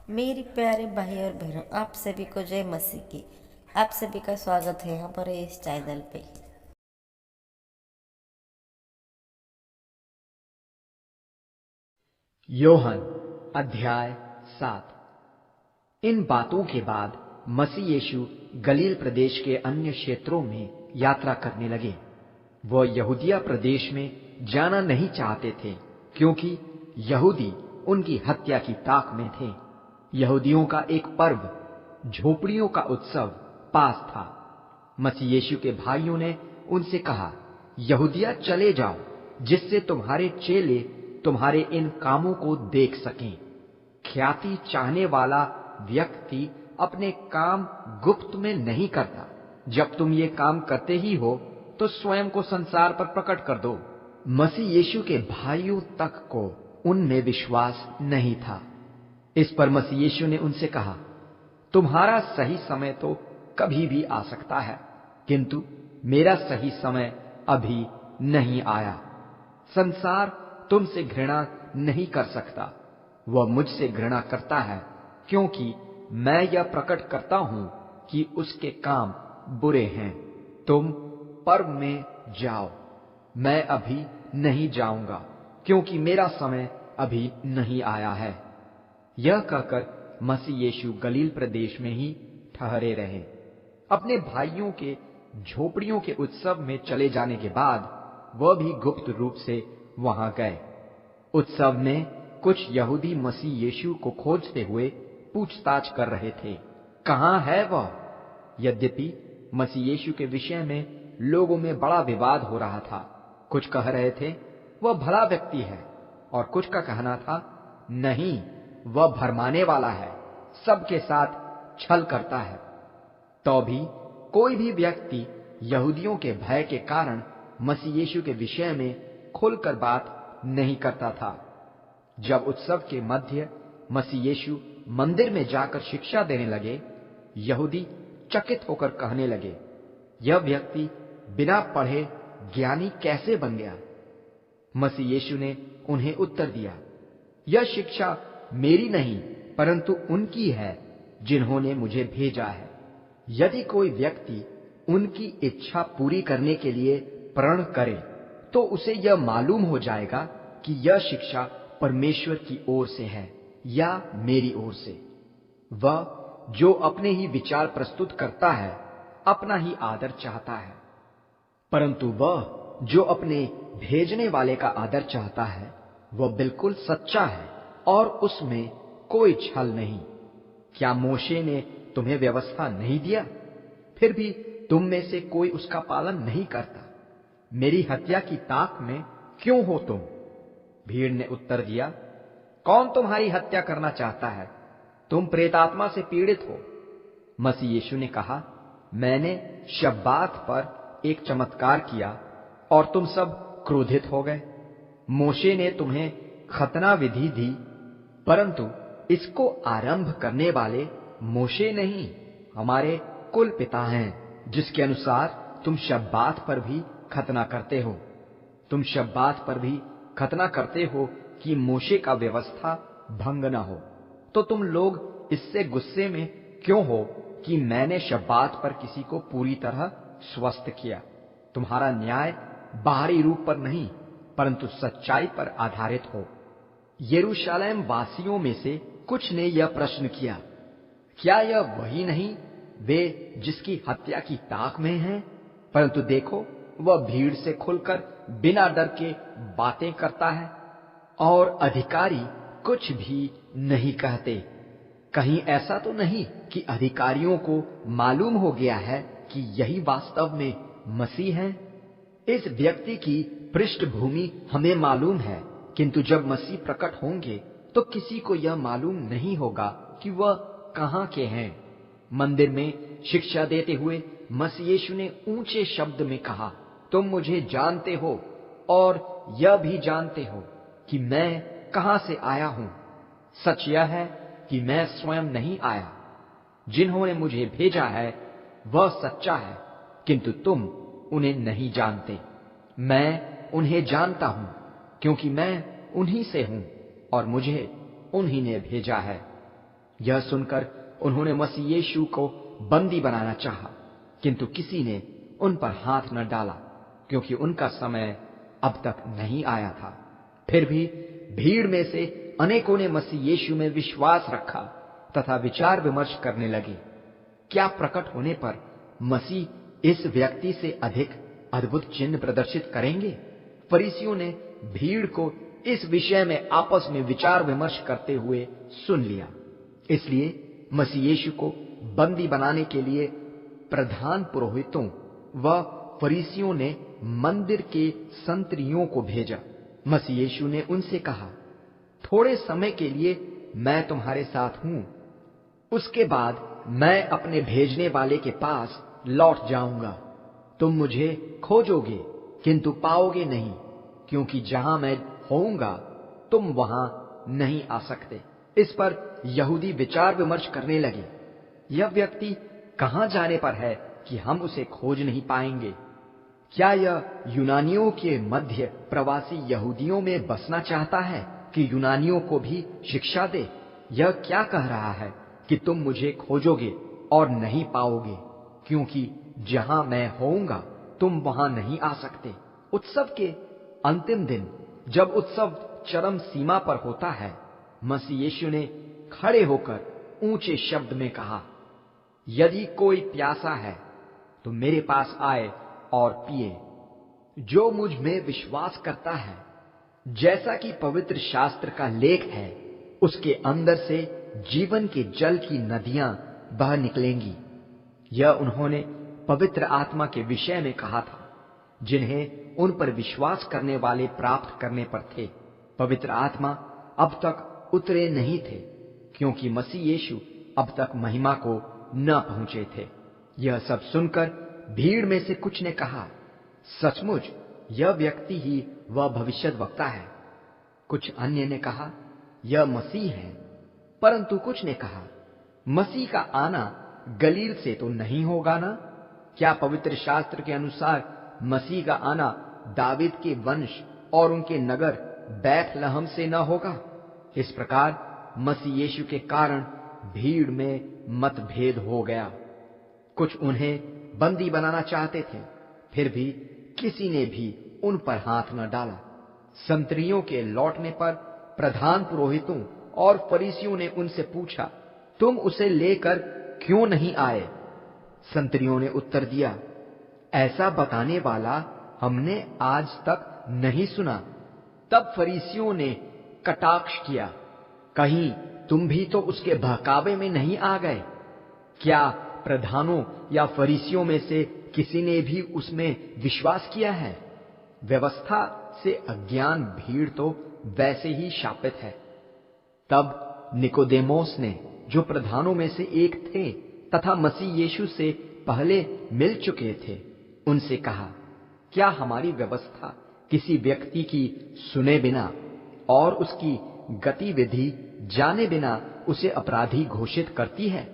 मेरी प्यारे भाई और बहनों, आप सभी को जय मसीह की। आप सभी का स्वागत है हमारे इस चैनल पे। योहन अध्याय 7। इन बातों के बाद मसीह यीशु गलील प्रदेश के अन्य क्षेत्रों में यात्रा करने लगे। वह यहूदिया प्रदेश में जाना नहीं चाहते थे, क्योंकि यहूदी उनकी हत्या की ताक में थे। यहूदियों का एक पर्व, झोपड़ियों का उत्सव, पास था। मसीह यीशु के भाइयों ने उनसे कहा, यहूदिया चले जाओ, जिससे तुम्हारे चेले तुम्हारे इन कामों को देख सकें। ख्याति चाहने वाला व्यक्ति अपने काम गुप्त में नहीं करता। जब तुम ये काम करते ही हो, तो स्वयं को संसार पर प्रकट कर दो। मसीह यीशु के भाइयों तक को उनमें विश्वास नहीं था। इस पर मसीह यीशु ने उनसे कहा, तुम्हारा सही समय तो कभी भी आ सकता है, किंतु मेरा सही समय अभी नहीं आया। संसार तुमसे घृणा नहीं कर सकता, वह मुझसे घृणा करता है, क्योंकि मैं यह प्रकट करता हूं कि उसके काम बुरे हैं। तुम पर्व में जाओ, मैं अभी नहीं जाऊंगा, क्योंकि मेरा समय अभी नहीं आया है। यह कहकर मसीह यीशु गलील प्रदेश में ही ठहरे रहे। अपने भाइयों के झोपड़ियों के उत्सव में चले जाने के बाद वह भी गुप्त रूप से वहां गए। उत्सव में कुछ यहूदी मसीह यीशु को खोजते हुए पूछताछ कर रहे थे, कहां है वह? यद्यपि मसीह यीशु के विषय में लोगों में बड़ा विवाद हो रहा था। कुछ कह रहे थे, वह भला व्यक्ति है, और कुछ का कहना था, नहीं, वह भरमाने वाला है, सबके साथ छल करता है। तो भी कोई भी व्यक्ति यहूदियों के भय के कारण मसीह यीशु के विषय में खुलकर बात नहीं करता था। जब उत्सव के मध्य मसीह यीशु मंदिर में जाकर शिक्षा देने लगे, यहूदी चकित होकर कहने लगे, यह व्यक्ति बिना पढ़े ज्ञानी कैसे बन गया? मसीह यीशु ने उन्हें उत्तर दिया, यह शिक्षा मेरी नहीं, परंतु उनकी है जिन्होंने मुझे भेजा है। यदि कोई व्यक्ति उनकी इच्छा पूरी करने के लिए प्रण करे, तो उसे यह मालूम हो जाएगा कि यह शिक्षा परमेश्वर की ओर से है या मेरी ओर से। वह जो अपने ही विचार प्रस्तुत करता है, अपना ही आदर चाहता है, परंतु वह जो अपने भेजने वाले का आदर चाहता है, वह बिल्कुल सच्चा है और उसमें कोई छल नहीं। क्या मोशे ने तुम्हें व्यवस्था नहीं दिया? फिर भी तुम में से कोई उसका पालन नहीं करता। मेरी हत्या की ताक में क्यों हो तुम? भीड़ ने उत्तर दिया, कौन तुम्हारी हत्या करना चाहता है? तुम प्रेतात्मा से पीड़ित हो। मसीह यीशु ने कहा, मैंने शब्बात पर एक चमत्कार किया और तुम सब क्रोधित हो गए। मोशे ने तुम्हें खतना विधि दी, परंतु इसको आरंभ करने वाले मोशे नहीं, हमारे कुल पिता हैं, जिसके अनुसार तुम शब्बात पर भी खतना करते हो। तुम शब्बात पर भी खतना करते हो कि मोशे का व्यवस्था भंग न हो। तो तुम लोग इससे गुस्से में क्यों हो कि मैंने शब्बात पर किसी को पूरी तरह स्वस्थ किया? तुम्हारा न्याय बाहरी रूप पर नहीं, परंतु सच्चाई पर आधारित हो। यरूशलेम वासियों में से कुछ ने यह प्रश्न किया, क्या यह वही नहीं वे जिसकी हत्या की ताक में हैं? परंतु देखो, वह भीड़ से खुलकर बिना डर के बातें करता है, और अधिकारी कुछ भी नहीं कहते। कहीं ऐसा तो नहीं कि अधिकारियों को मालूम हो गया है कि यही वास्तव में मसीह है? इस व्यक्ति की पृष्ठभूमि हमें मालूम है, किंतु जब मसीह प्रकट होंगे तो किसी को यह मालूम नहीं होगा कि वह कहां के हैं। मंदिर में शिक्षा देते हुए मसीह यीशु ने ऊंचे शब्द में कहा, तुम मुझे जानते हो और यह भी जानते हो कि मैं कहां से आया हूं। सच यह है कि मैं स्वयं नहीं आया, जिन्होंने मुझे भेजा है वह सच्चा है, किंतु तुम उन्हें नहीं जानते। मैं उन्हें जानता हूं, क्योंकि मैं उन्हीं से हूं और मुझे उन्हीं ने भेजा है। यह सुनकर उन्होंने मसीह यीशु को बंदी बनाना चाहा, किंतु किसी ने उन पर हाथ न डाला, क्योंकि उनका समय अब तक नहीं आया था। फिर भी भीड़ में से अनेकों ने मसीह यीशु में विश्वास रखा तथा विचार विमर्श करने लगे, क्या प्रकट होने पर मसीह इस व्यक्ति से अधिक अद्भुत चिन्ह प्रदर्शित करेंगे? फरीसियों ने भीड़ को इस विषय में आपस में विचार विमर्श करते हुए सुन लिया। इसलिए मसीह यीशु को बंदी बनाने के लिए प्रधान पुरोहितों व फरीसियों ने मंदिर के संतरियों को भेजा। मसीह यीशु ने उनसे कहा, थोड़े समय के लिए मैं तुम्हारे साथ हूं, उसके बाद मैं अपने भेजने वाले के पास लौट जाऊंगा। तुम मुझे खोजोगे किंतु पाओगे नहीं, क्योंकि जहां मैं होऊंगा तुम वहां नहीं आ सकते। इस पर यहूदी विचार विमर्श करने लगे, यह व्यक्ति कहां जाने पर है कि हम उसे खोज नहीं पाएंगे? क्या यह यूनानियों के मध्य प्रवासी यहूदियों में बसना चाहता है कि यूनानियों को भी शिक्षा दे? यह क्या कह रहा है कि तुम मुझे खोजोगे और नहीं पाओगे, क्योंकि जहां मैं होऊंगा तुम वहां नहीं आ सकते। उत्सव के अंतिम दिन, जब उत्सव चरम सीमा पर होता है, मसीह यीशु ने खड़े होकर ऊंचे शब्द में कहा, यदि कोई प्यासा है तो मेरे पास आए और पिए। जो मुझ में विश्वास करता है, जैसा कि पवित्र शास्त्र का लेख है, उसके अंदर से जीवन के जल की नदियां बह निकलेंगी। यह उन्होंने पवित्र आत्मा के विषय में कहा था, जिन्हें उन पर विश्वास करने वाले प्राप्त करने पर थे। पवित्र आत्मा अब तक उतरे नहीं थे, क्योंकि मसीह यीशु अब तक महिमा को न पहुंचे थे। यह सब सुनकर भीड़ में से कुछ ने कहा, सचमुच यह व्यक्ति ही वह भविष्यद्वक्ता है। कुछ अन्य ने कहा, यह मसीह है। परंतु कुछ ने कहा, मसीह का आना गलील से तो नहीं होगा ना? क्या पवित्र शास्त्र के अनुसार मसीह का आना दावीद के वंश और उनके नगर बैतलहम से न होगा? इस प्रकार मसीह यीशु के कारण भीड़ में मतभेद हो गया। कुछ उन्हें बंदी बनाना चाहते थे, फिर भी किसी ने भी उन पर हाथ न डाला। संतरियों के लौटने पर प्रधान पुरोहितों और फरीसियों ने उनसे पूछा, तुम उसे लेकर क्यों नहीं आए? संतरियों ने उत्तर दिया, ऐसा बताने वाला हमने आज तक नहीं सुना। तब फरीसियों ने कटाक्ष किया, कहीं तुम भी तो उसके बहकावे में नहीं आ गए? क्या प्रधानों या फरीसियों में से किसी ने भी उसमें विश्वास किया है? व्यवस्था से अज्ञान भीड़ तो वैसे ही शापित है। तब निकोदेमोस ने, जो प्रधानों में से एक थे तथा मसीह यीशु से पहले मिल चुके थे, उनसे कहा, क्या हमारी व्यवस्था किसी व्यक्ति की सुने बिना और उसकी गतिविधि जाने बिना उसे अपराधी घोषित करती है?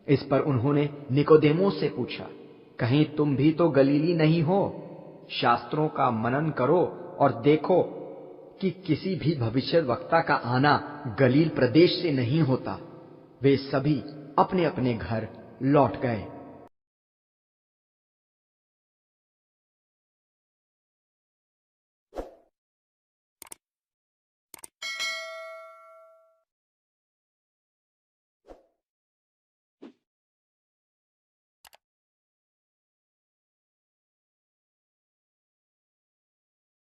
इस पर उन्होंने निकोदेमोस से पूछा, कहीं तुम भी तो गलीली नहीं हो? शास्त्रों का मनन करो और देखो कि किसी भी भविष्यद्वक्ता का आना गलील प्रदेश से नहीं होता। वे सभी अपने अपने घर लौट गए।